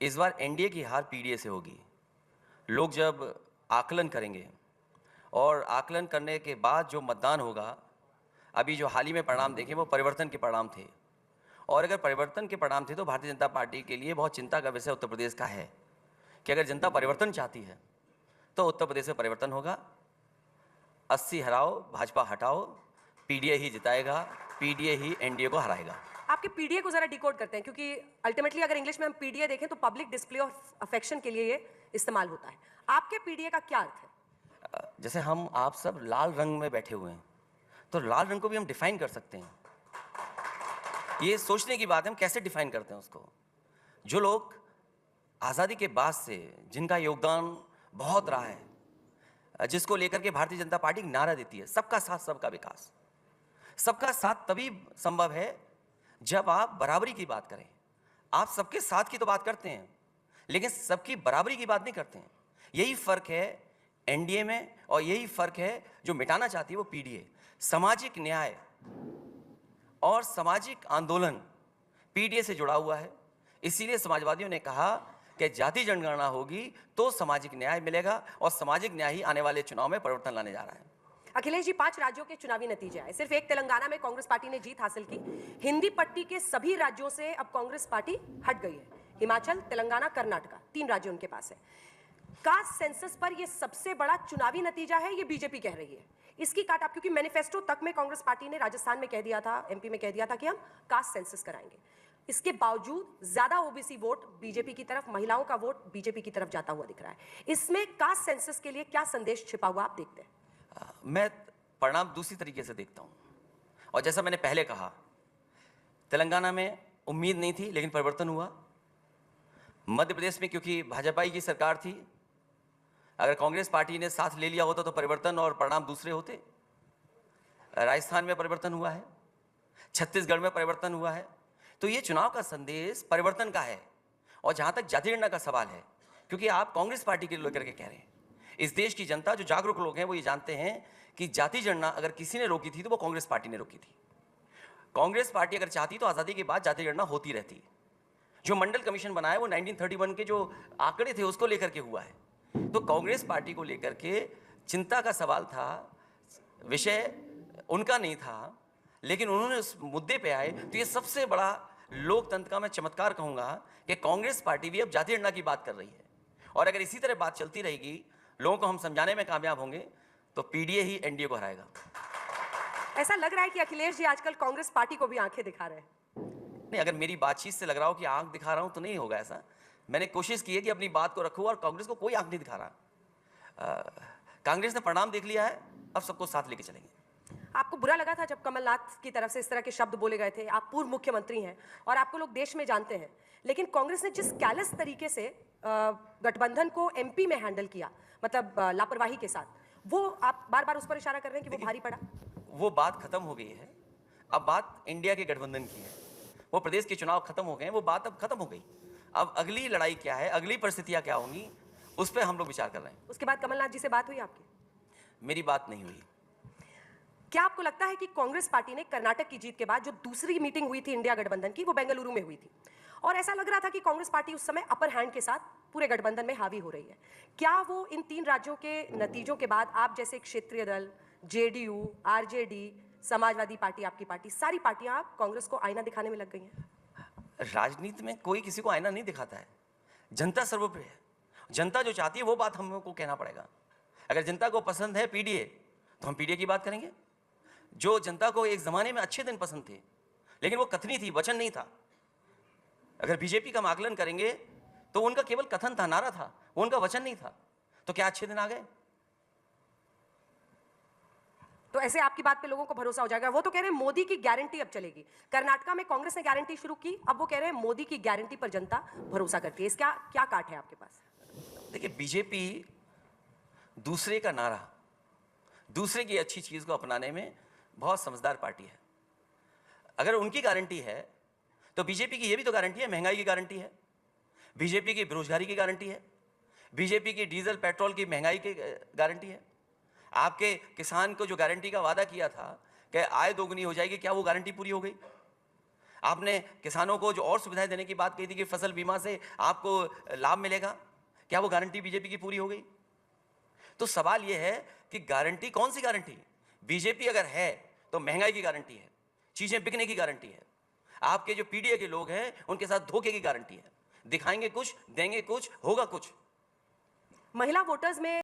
इस बार एनडीए की हार पीडीए से होगी। लोग जब आकलन करेंगे और आकलन करने के बाद जो मतदान होगा, अभी जो हाल ही में परिणाम देखे वो परिवर्तन के परिणाम थे, और अगर परिवर्तन के परिणाम थे तो भारतीय जनता पार्टी के लिए बहुत चिंता का विषय उत्तर प्रदेश का है कि अगर जनता परिवर्तन चाहती है तो उत्तर प्रदेश में परिवर्तन होगा। 80 हराओ, भाजपा हटाओ, पीडीए ही जिताएगा, पीडीए ही एनडीए को हराएगा। आपके पीडीए को जरा डिकोड करते हैं, क्योंकि अल्टीमेटली अगर इंग्लिश में हम पीडीए देखें तो पब्लिक डिस्प्ले ऑफ अफेक्शन के लिए ये इस्तेमाल होता है। आपके पीडीए का क्या अर्थ है? जैसे हम आप सब लाल रंग में बैठे हुए हैं, तो लाल रंग को भी हम डिफाइन कर सकते हैं। ये सोचने की बात है हम कैसे डिफाइन करते हैं उसको। जो लोग आज़ादी के बाद से जिनका योगदान बहुत रहा है, जिसको लेकर के भारतीय जनता पार्टी नारा देती है, सबका साथ सबका विकास। सबका साथ तभी संभव है जब आप बराबरी की बात करें। आप सबके साथ की तो बात करते हैं, लेकिन सबकी बराबरी की बात नहीं करते हैं। यही फर्क है एनडीए में, और यही फर्क है जो मिटाना चाहती है वो पीडीए। सामाजिक न्याय और सामाजिक आंदोलन पीडीए से जुड़ा हुआ है। इसीलिए समाजवादियों ने कहा कि जाति जनगणना होगी तो सामाजिक न्याय मिलेगा, और सामाजिक न्याय ही आने वाले चुनाव में परिवर्तन लाने जा रहा है। अखिलेश जी, 5 राज्यों के चुनावी नतीजे आए। सिर्फ एक तेलंगाना में कांग्रेस पार्टी ने जीत हासिल की। हिंदी पट्टी के सभी राज्यों से अब कांग्रेस पार्टी हट गई है। हिमाचल, तेलंगाना, कर्नाटका, 3 राज्य उनके पास है। कास्ट सेंसस पर यह सबसे बड़ा चुनावी नतीजा है, ये बीजेपी कह रही है। इसकी काट आप, क्योंकि मैनिफेस्टो तक में कांग्रेस पार्टी ने राजस्थान में कह दिया था, एमपी में कह दिया था कि हम कास्ट सेंसस कराएंगे। इसके बावजूद ज्यादा ओबीसी वोट बीजेपी की तरफ, महिलाओं का वोट बीजेपी की तरफ जाता हुआ दिख रहा है। इसमें कास्ट सेंसस के लिए क्या संदेश छिपा हुआ आप देखते हैं? मैं परिणाम दूसरी तरीके से देखता हूं, और जैसा मैंने पहले कहा, तेलंगाना में उम्मीद नहीं थी लेकिन परिवर्तन हुआ। मध्य प्रदेश में क्योंकि भाजपा की सरकार थी, अगर कांग्रेस पार्टी ने साथ ले लिया होता तो परिवर्तन और परिणाम दूसरे होते। राजस्थान में परिवर्तन हुआ है, छत्तीसगढ़ में परिवर्तन हुआ है। तो ये चुनाव का संदेश परिवर्तन का है। और जहां तक जाति गणना का सवाल है, क्योंकि आप कांग्रेस पार्टी के लेकर के कह रहे हैं, इस देश की जनता, जो जागरूक लोग हैं, वो ये जानते हैं कि जाति गणना अगर किसी ने रोकी थी तो वो कांग्रेस पार्टी ने रोकी थी। कांग्रेस पार्टी अगर चाहती तो आज़ादी के बाद जाति गणना होती रहती। जो मंडल कमीशन बनाया वो 1931 के जो आंकड़े थे उसको लेकर के हुआ है। तो कांग्रेस पार्टी को लेकर के चिंता का सवाल था, विषय उनका नहीं था, लेकिन उन्होंने उस मुद्दे पे आए। तो ये सबसे बड़ा लोकतंत्र का मैं चमत्कार कहूंगा कि कांग्रेस पार्टी भी अब जाति गणना की बात कर रही है। और अगर इसी तरह बात चलती रहेगी, लोगों को हम समझाने में कामयाब होंगे, तो पीडीए ही एनडीए को हराएगा। ऐसा लग रहा है कि अखिलेश जी आजकल कांग्रेस पार्टी को भी आंखें दिखा रहे हैं। नहीं, अगर मेरी बातचीत से लग रहा हो कि आंख दिखा रहा हूं तो नहीं होगा ऐसा। मैंने कोशिश की है कि अपनी बात को रखूं, और कांग्रेस को कोई आंख नहीं दिखा रहा। कांग्रेस ने परिणाम देख लिया है, अब सबको साथ लेके चलेंगे। आपको बुरा लगा था जब कमलनाथ की तरफ से इस तरह के शब्द बोले गए थे? आप पूर्व मुख्यमंत्री हैं और आपको लोग देश में जानते हैं, लेकिन कांग्रेस ने जिस कैलस तरीके से गठबंधन को एमपी में हैंडल किया, मतलब लापरवाही के साथ, वो आप बार बार उस पर इशारा कर रहे हैं कि वो भारी पड़ा। वो बात खत्म हो गई है। अब बात इंडिया के गठबंधन की है। वो प्रदेश के चुनाव खत्म हो गए हैं, वो बात अब खत्म हो गई। अब अगली लड़ाई क्या है, अगली परिस्थितियां क्या होंगी, उस पर हम लोग विचार कर रहे हैं। उसके बाद कमलनाथ जी से बात हुई आपकी? मेरी बात नहीं हुई। क्या आपको लगता है कि कांग्रेस पार्टी ने कर्नाटक की जीत के बाद जो दूसरी मीटिंग हुई थी इंडिया गठबंधन की, वो बेंगलुरु में हुई थी, और ऐसा लग रहा था कि कांग्रेस पार्टी उस समय अपर हैंड के साथ पूरे गठबंधन में हावी हो रही है? क्या वो इन 3 राज्यों के नतीजों के बाद आप जैसे क्षेत्रीय दल, जेडीयू, आरजेडी, समाजवादी पार्टी, आपकी पार्टी, सारी पार्टियां आप कांग्रेस को आईना दिखाने में लग गई हैं? राजनीति में कोई किसी को आईना नहीं दिखाता है। जनता सर्वोपरि है। जनता जो चाहती है वो बात हम लोग को कहना पड़ेगा। अगर जनता को पसंद है पीडीए, तो हम पीडीए की बात करेंगे। जो जनता को एक जमाने में अच्छे दिन पसंद थे, लेकिन वो कथनी थी, वचन नहीं था। अगर बीजेपी का हम आकलन करेंगे तो उनका केवल कथन था, नारा था, वो उनका वचन नहीं था। तो क्या अच्छे दिन आ गए? तो ऐसे आपकी बात पे लोगों को भरोसा हो जाएगा। वो तो कह रहे हैं मोदी की गारंटी अब चलेगी। कर्नाटका में कांग्रेस ने गारंटी शुरू की, अब वो कह रहे हैं मोदी की गारंटी पर जनता भरोसा करती है। इसका क्या काट है आपके पास? देखिए, बीजेपी दूसरे का नारा, दूसरे की अच्छी चीज को अपनाने में बहुत समझदार पार्टी है। अगर उनकी गारंटी है तो बीजेपी की ये भी तो गारंटी है, महंगाई की गारंटी है, बीजेपी की बेरोजगारी की गारंटी है, बीजेपी की डीजल पेट्रोल की महंगाई की गारंटी है। आपके किसान को जो गारंटी का वादा किया था कि आय दोगुनी हो जाएगी, क्या वो गारंटी पूरी हो गई? आपने किसानों को जो और सुविधाएं देने की बात कही थी कि फसल बीमा से आपको लाभ मिलेगा, क्या वो गारंटी बीजेपी की पूरी हो गई? तो सवाल यह है कि गारंटी कौन सी गारंटी? बीजेपी अगर है तो महंगाई की गारंटी है, चीजें बिकने की गारंटी है। आपके जो पीडीए के लोग हैं उनके साथ धोखे की गारंटी है। दिखाएंगे कुछ, देंगे कुछ, होगा कुछ। महिला वोटर्स में